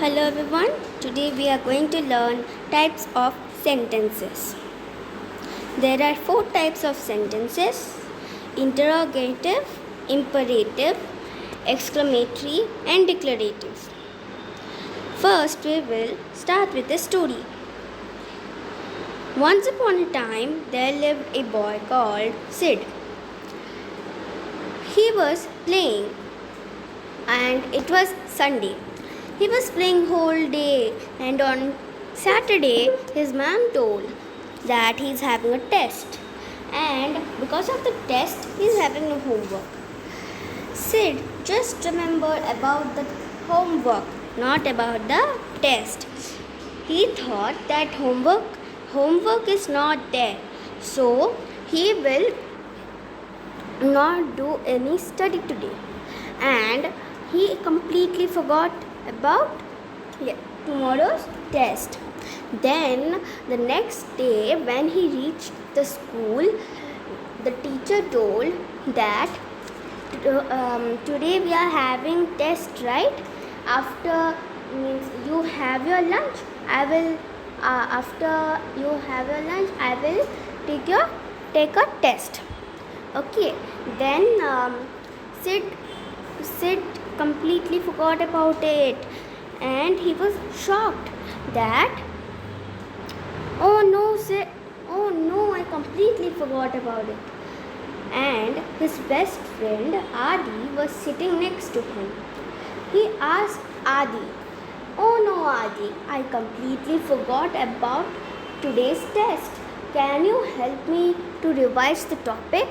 Hello everyone. Today we are going to learn types of sentences. There are four types of sentences: interrogative, imperative, exclamatory, and declarative. First, we will start with a story. Once upon a time, there lived a boy called Sid. He was playing, and it was Sunday. He was playing whole day, and on Saturday his mom told that he's having a test, and because of the test he's having no homework. Sid just remembered about the homework, not about the test. He thought that homework is not there, so he will not do any study today, and he completely forgot about tomorrow's test. Then the next day when he reached the school, the teacher told that today we are having test, right? After means you have your lunch, I will after you have your lunch, I will take a test. Okay, then Sid completely forgot about it, and he was shocked that oh no, I completely forgot about it. And his best friend Adi was sitting next to him. He asked Adi, "Oh no, Adi, I completely forgot about today's test. Can you help me to revise the topic?"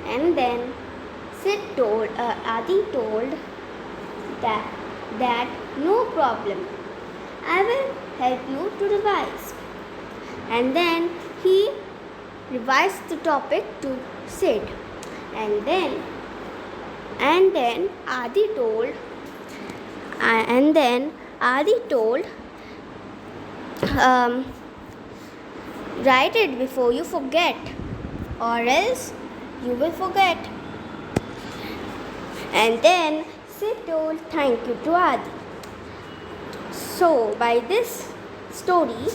And then Adi told that no problem, I will help you to revise. And then he revised the topic to Sid. And then Adi told write it before you forget, or else you will forget. And then Sid told thank you to Adi. So by this story,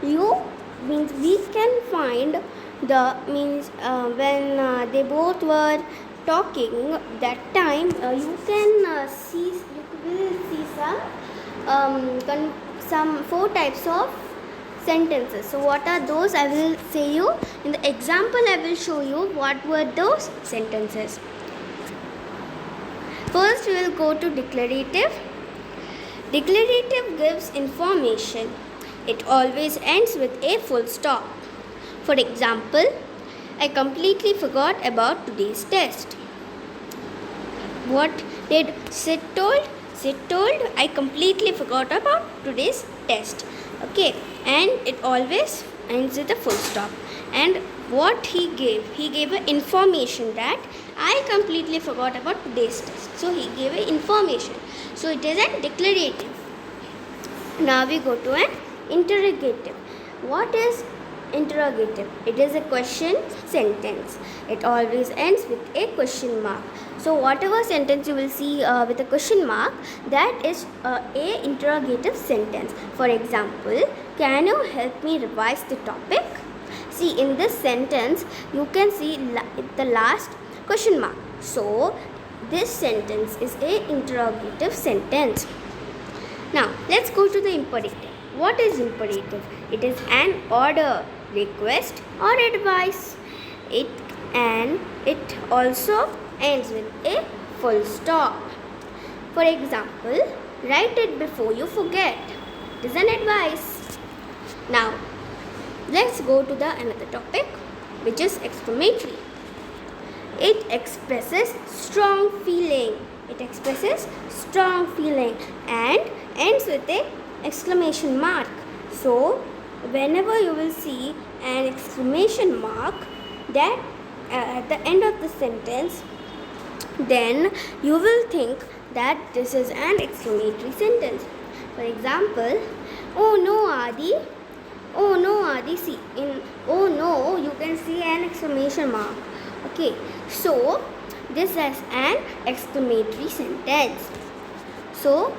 we can find the when they both were talking that time, you will see some four types of sentences. So what are those? I will say you in the example. I will show you what were those sentences. First, we will go to declarative. Declarative gives information. It always ends with a full stop. For example, I completely forgot about today's test. What did Sid told? Sid told, I completely forgot about today's test. Okay, and it always ends with a full stop. And what he gave an information that I completely forgot about today's test. So he gave an information. So it is a declarative. Now we go to an interrogative. What is interrogative? It is a question sentence. It always ends with a question mark. So whatever sentence you will see with a question mark, that is a interrogative sentence. For example, can you help me revise the topic? See, in this sentence you can see the last question mark. So this sentence is a interrogative sentence. Now let's go to the imperative. What is imperative? It is an order, request, or advice. It also ends with a full stop. For example, write it before you forget. It is an advice. Now let's go to the another topic, which is exclamatory. It expresses strong feeling. It expresses strong feeling and ends with a exclamation mark. So whenever you will see an exclamation mark that at the end of the sentence, then you will think that this is an exclamatory sentence. For example, oh no Adi, oh no Adi, see in oh no you can see an exclamation mark. Okay, so this is an exclamatory sentence. So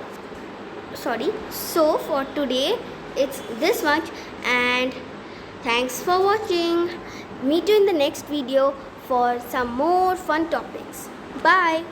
So for today it's this much, and thanks for watching. Meet you in the next video for some more fun topics. Bye.